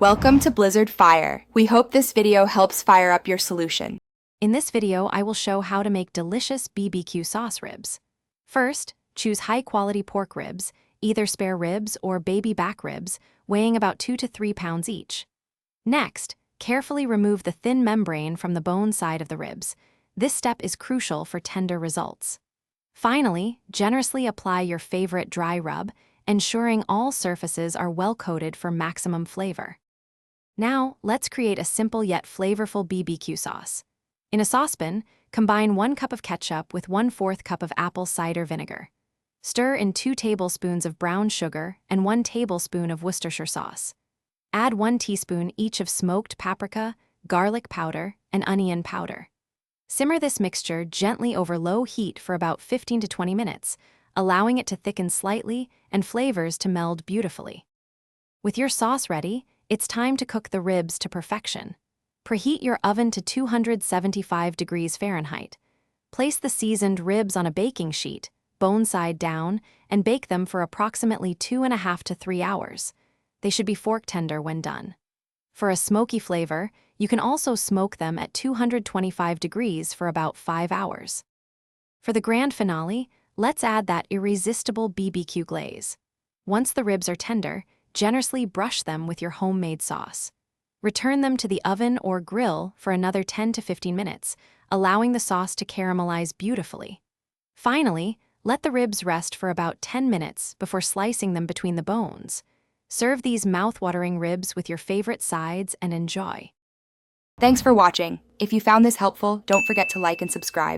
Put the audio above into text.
Welcome to Blizzard Fire. We hope this video helps fire up your solution. In this video, I will show how to make delicious BBQ sauce ribs. First, choose high-quality pork ribs, either spare ribs or baby back ribs, weighing about 2 to 3 pounds each. Next, carefully remove the thin membrane from the bone side of the ribs. This step is crucial for tender results. Finally, generously apply your favorite dry rub, ensuring all surfaces are well coated for maximum flavor. Now, let's create a simple yet flavorful BBQ sauce. In a saucepan, combine 1 cup of ketchup with 1/4 cup of apple cider vinegar. Stir in 2 tablespoons of brown sugar and 1 tablespoon of Worcestershire sauce. Add 1 teaspoon each of smoked paprika, garlic powder, and onion powder. Simmer this mixture gently over low heat for about 15 to 20 minutes, allowing it to thicken slightly and flavors to meld beautifully. With your sauce ready, it's time to cook the ribs to perfection. Preheat your oven to 275 degrees Fahrenheit. Place the seasoned ribs on a baking sheet, bone side down, and bake them for approximately 2.5 to 3 hours. They should be fork tender when done. For a smoky flavor, you can also smoke them at 225 degrees for about 5 hours. For the grand finale, let's add that irresistible BBQ glaze. Once the ribs are tender, generously brush them with your homemade sauce. Return them to the oven or grill for another 10 to 15 minutes, allowing the sauce to caramelize beautifully. Finally, let the ribs rest for about 10 minutes before slicing them between the bones. Serve these mouth-watering ribs with your favorite sides and enjoy. Thanks for watching. If you found this helpful, don't forget to like and subscribe.